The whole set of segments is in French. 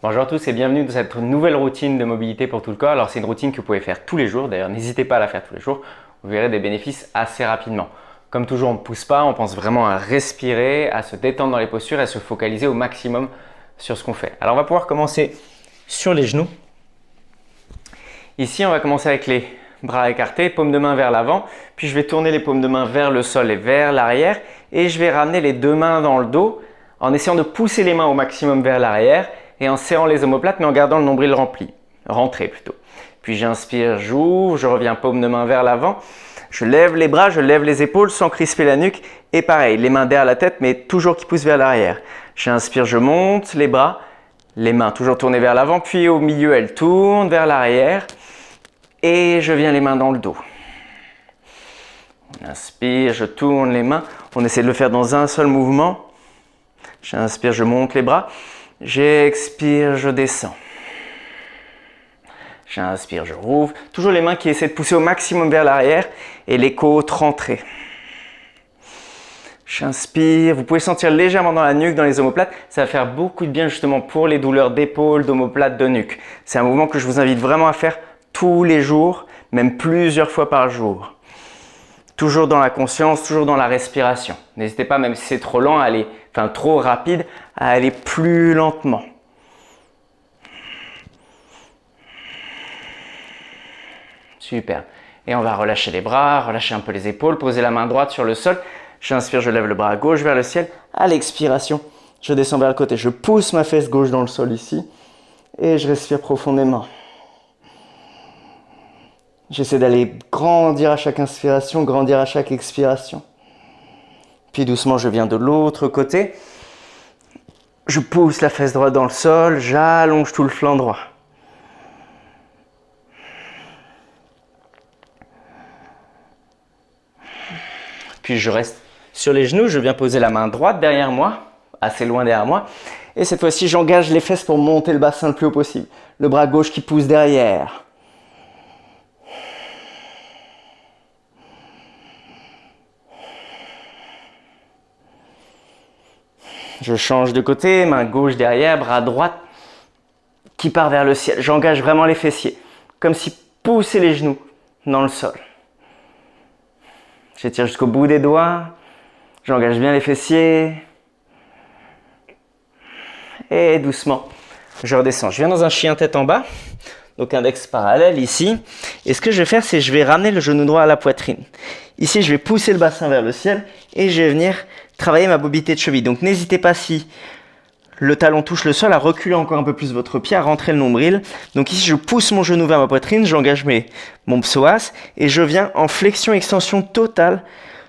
Bonjour à tous et bienvenue dans cette nouvelle routine de mobilité pour tout le corps. Alors c'est une routine que vous pouvez faire tous les jours, d'ailleurs n'hésitez pas à la faire tous les jours, vous verrez des bénéfices assez rapidement. Comme toujours on ne pousse pas, on pense vraiment à respirer, à se détendre dans les postures et à se focaliser au maximum sur ce qu'on fait. Alors on va pouvoir commencer sur les genoux. Ici on va commencer avec les bras écartés, paumes de main vers l'avant, puis je vais tourner les paumes de main vers le sol et vers l'arrière et je vais ramener les deux mains dans le dos en essayant de pousser les mains au maximum vers l'arrière et en serrant les omoplates mais en gardant le nombril rentré plutôt. Puis j'inspire, j'ouvre, je reviens paume de main vers l'avant, je lève les bras, je lève les épaules sans crisper la nuque et pareil, les mains derrière la tête mais toujours qui poussent vers l'arrière. J'inspire, je monte les bras, les mains toujours tournées vers l'avant, puis au milieu elles tournent vers l'arrière et je viens les mains dans le dos. On inspire, je tourne les mains, on essaie de le faire dans un seul mouvement. J'inspire, je monte les bras. J'expire, je descends. J'inspire, je rouvre. Toujours les mains qui essaient de pousser au maximum vers l'arrière et les côtes rentrées. J'inspire. Vous pouvez sentir légèrement dans la nuque, dans les omoplates. Ça va faire beaucoup de bien justement pour les douleurs d'épaule, d'omoplate, de nuque. C'est un mouvement que je vous invite vraiment à faire tous les jours, même plusieurs fois par jour. Toujours dans la conscience, toujours dans la respiration. N'hésitez pas, même si c'est trop lent, trop rapide, à aller plus lentement. Super. Et on va relâcher les bras, relâcher un peu les épaules, poser la main droite sur le sol. J'inspire, je lève le bras gauche vers le ciel. À l'expiration, je descends vers le côté. Je pousse ma fesse gauche dans le sol ici et je respire profondément. J'essaie d'aller grandir à chaque inspiration, grandir à chaque expiration. Puis doucement, je viens de l'autre côté. Je pousse la fesse droite dans le sol, j'allonge tout le flanc droit. Puis je reste sur les genoux, je viens poser la main droite derrière moi, assez loin derrière moi. Et cette fois-ci, j'engage les fesses pour monter le bassin le plus haut possible. Le bras gauche qui pousse derrière. Je change de côté, main gauche derrière, bras droit qui part vers le ciel. J'engage vraiment les fessiers, comme si pousser les genoux dans le sol. J'étire jusqu'au bout des doigts, j'engage bien les fessiers. Et doucement, je redescends. Je viens dans un chien tête en bas, donc index parallèle ici. Et ce que je vais faire, c'est que je vais ramener le genou droit à la poitrine. Ici, je vais pousser le bassin vers le ciel et je vais venir travailler ma mobilité de cheville. Donc n'hésitez pas, si le talon touche le sol, à reculer encore un peu plus votre pied, à rentrer le nombril. Donc ici, je pousse mon genou vers ma poitrine, j'engage mon psoas et je viens en flexion-extension totale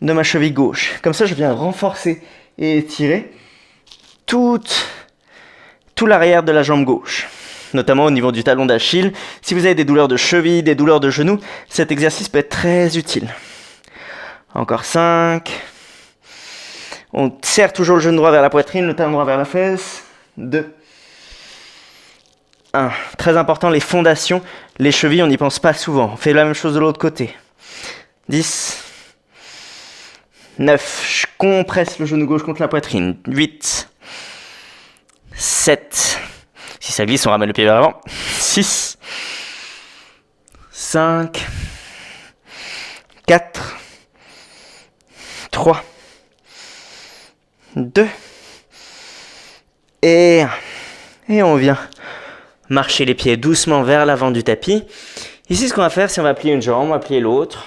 de ma cheville gauche. Comme ça, je viens renforcer et étirer tout l'arrière de la jambe gauche, notamment au niveau du talon d'Achille. Si vous avez des douleurs de cheville, des douleurs de genoux, cet exercice peut être très utile. Encore 5. On serre toujours le genou droit vers la poitrine, le talon droit vers la fesse. 2. 1. Très important, les fondations, les chevilles, on n'y pense pas souvent. On fait la même chose de l'autre côté. 10. 9. Je compresse le genou gauche contre la poitrine. 8. 7. Si ça glisse, on ramène le pied vers l'avant. 6. 5. 4. 3. 2 et 1. Et on vient marcher les pieds doucement vers l'avant du tapis. Ici, ce qu'on va faire, c'est on va plier une jambe, on va plier l'autre,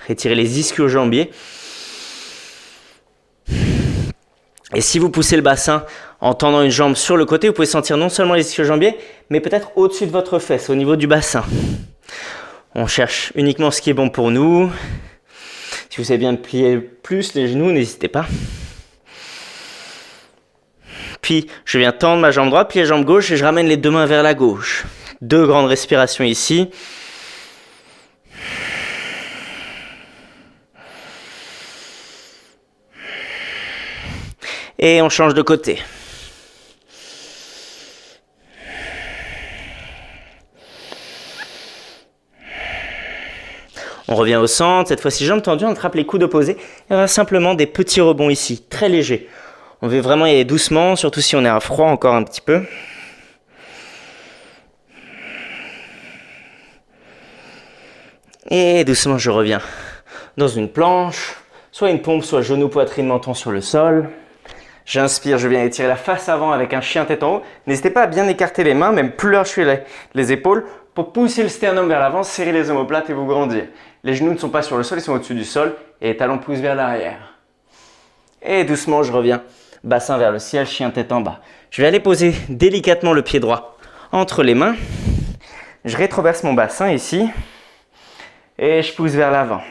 retirer les ischio-jambiers. Et si vous poussez le bassin en tendant une jambe sur le côté, vous pouvez sentir non seulement les ischio-jambiers, mais peut-être au-dessus de votre fesse, au niveau du bassin. On cherche uniquement ce qui est bon pour nous. Si vous savez bien plier plus les genoux, n'hésitez pas. Puis, je viens tendre ma jambe droite, puis la jambe gauche, et je ramène les deux mains vers la gauche. 2 grandes respirations ici. Et on change de côté. On revient au centre, cette fois-ci jambes tendues, on attrape les coudes opposés. Et on a simplement des petits rebonds ici, très légers. On veut vraiment y aller doucement, surtout si on est à froid encore un petit peu. Et doucement, je reviens dans une planche, soit une pompe, soit genou, poitrine, menton sur le sol. J'inspire, je viens étirer la face avant avec un chien tête en haut. N'hésitez pas à bien écarter les mains, même plus lâcher les épaules, pour pousser le sternum vers l'avant, serrer les omoplates et vous grandir. Les genoux ne sont pas sur le sol, ils sont au-dessus du sol et les talons poussent vers l'arrière. Et doucement, je reviens, bassin vers le ciel, chien tête en bas. Je vais aller poser délicatement le pied droit entre les mains. Je rétroverse mon bassin ici et je pousse vers l'avant.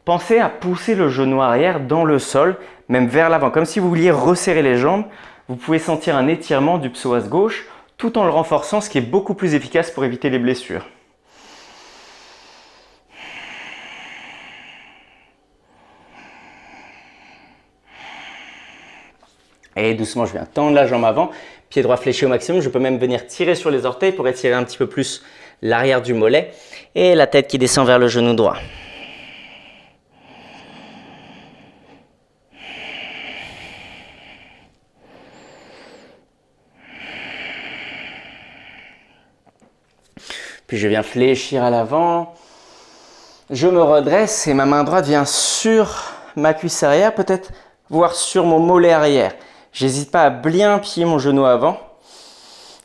Pensez à pousser le genou arrière dans le sol, même vers l'avant, comme si vous vouliez resserrer les jambes. Vous pouvez sentir un étirement du psoas gauche tout en le renforçant, ce qui est beaucoup plus efficace pour éviter les blessures. Et doucement, je viens tendre la jambe avant, pied droit fléchi au maximum. Je peux même venir tirer sur les orteils pour étirer un petit peu plus l'arrière du mollet et la tête qui descend vers le genou droit. Puis je viens fléchir à l'avant. Je me redresse et ma main droite vient sur ma cuisse arrière, peut-être voire sur mon mollet arrière. J'hésite pas à bien plier mon genou avant.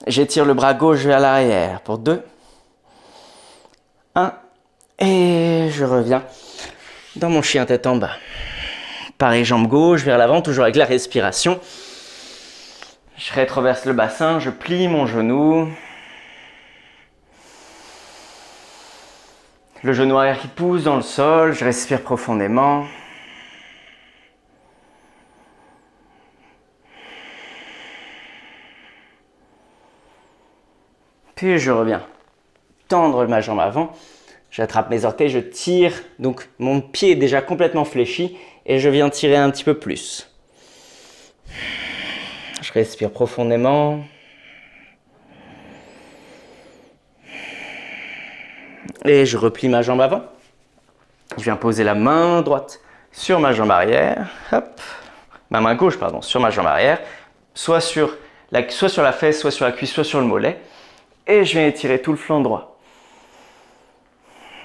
J'étire le bras gauche vers l'arrière pour 2, 1 et je reviens dans mon chien tête en bas. Pareil, jambe gauche vers l'avant, toujours avec la respiration. Je rétroverse le bassin, je plie mon genou. Le genou arrière qui pousse dans le sol, je respire profondément. Puis je reviens tendre ma jambe avant. J'attrape mes orteils, je tire. Donc mon pied est déjà complètement fléchi et je viens tirer un petit peu plus. Je respire profondément. Et je replie ma jambe avant. Je viens poser la main droite sur ma jambe arrière. Hop. Ma main gauche, pardon, sur ma jambe arrière. Soit sur la fesse, soit sur la cuisse, soit sur le mollet. Et je viens étirer tout le flanc droit.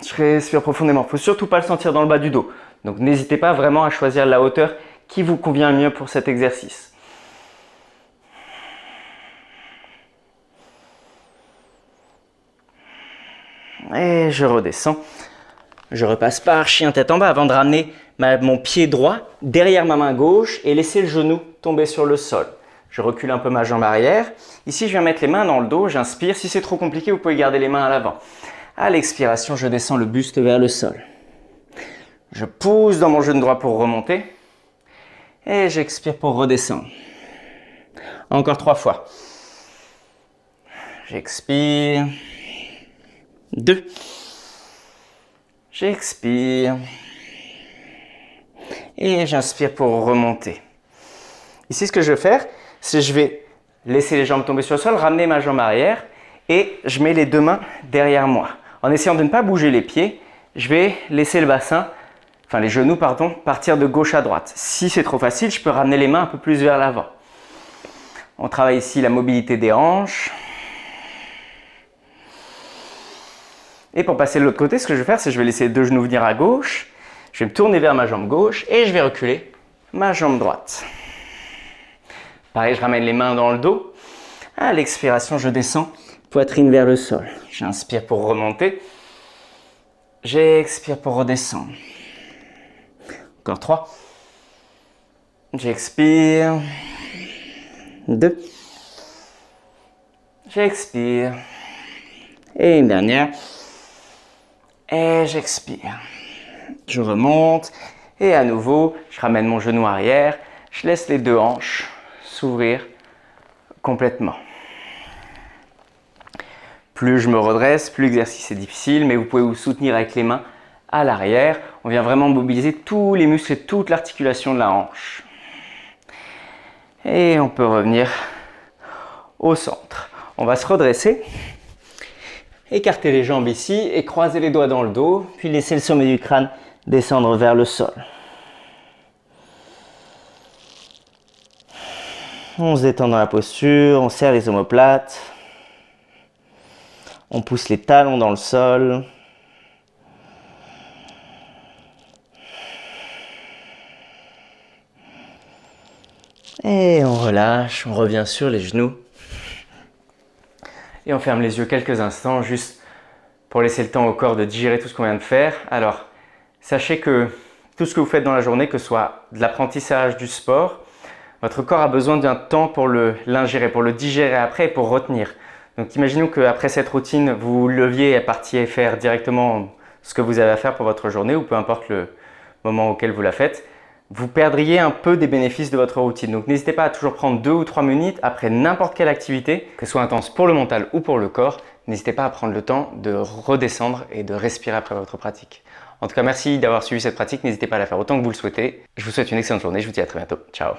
Je respire profondément. Il ne faut surtout pas le sentir dans le bas du dos. Donc n'hésitez pas vraiment à choisir la hauteur qui vous convient le mieux pour cet exercice. Et je redescends. Je repasse par chien tête en bas avant de ramener mon pied droit derrière ma main gauche et laisser le genou tomber sur le sol. Je recule un peu ma jambe arrière. Ici, je viens mettre les mains dans le dos. J'inspire. Si c'est trop compliqué, vous pouvez garder les mains à l'avant. À l'expiration, je descends le buste vers le sol. Je pousse dans mon genou droit pour remonter. Et j'expire pour redescendre. Encore 3 fois. J'expire. 2. J'expire. Et j'inspire pour remonter. Ici, ce que je vais faire, c'est que je vais laisser les jambes tomber sur le sol, ramener ma jambe arrière et je mets les 2 mains derrière moi. En essayant de ne pas bouger les pieds, je vais laisser le bassin, enfin les genoux, pardon, partir de gauche à droite. Si c'est trop facile, je peux ramener les mains un peu plus vers l'avant. On travaille ici la mobilité des hanches. Et pour passer de l'autre côté, ce que je vais faire, c'est que je vais laisser les 2 genoux venir à gauche. Je vais me tourner vers ma jambe gauche et je vais reculer ma jambe droite. Pareil, je ramène les mains dans le dos. À l'expiration, je descends, poitrine vers le sol. J'inspire pour remonter. J'expire pour redescendre. Encore 3. J'expire. 2. J'expire. Et une dernière. Et j'expire. Je remonte. Et à nouveau, je ramène mon genou arrière. Je laisse les 2 hanches s'ouvrir complètement. Plus je me redresse, plus l'exercice est difficile, mais vous pouvez vous soutenir avec les mains à l'arrière. On vient vraiment mobiliser tous les muscles et toute l'articulation de la hanche. Et on peut revenir au centre. On va se redresser, écarter les jambes ici et croiser les doigts dans le dos, puis laisser le sommet du crâne descendre vers le sol. On se détend dans la posture, on serre les omoplates. On pousse les talons dans le sol. Et on relâche, on revient sur les genoux. Et on ferme les yeux quelques instants, juste pour laisser le temps au corps de digérer tout ce qu'on vient de faire. Alors, sachez que tout ce que vous faites dans la journée, que ce soit de l'apprentissage, du sport, votre corps a besoin d'un temps pour l'ingérer, pour le digérer après et pour retenir. Donc imaginons qu'après cette routine, vous leviez et partiez faire directement ce que vous avez à faire pour votre journée, ou peu importe le moment auquel vous la faites, vous perdriez un peu des bénéfices de votre routine. Donc n'hésitez pas à toujours prendre 2 ou 3 minutes après n'importe quelle activité, que ce soit intense pour le mental ou pour le corps. N'hésitez pas à prendre le temps de redescendre et de respirer après votre pratique. En tout cas, merci d'avoir suivi cette pratique. N'hésitez pas à la faire autant que vous le souhaitez. Je vous souhaite une excellente journée. Je vous dis à très bientôt. Ciao.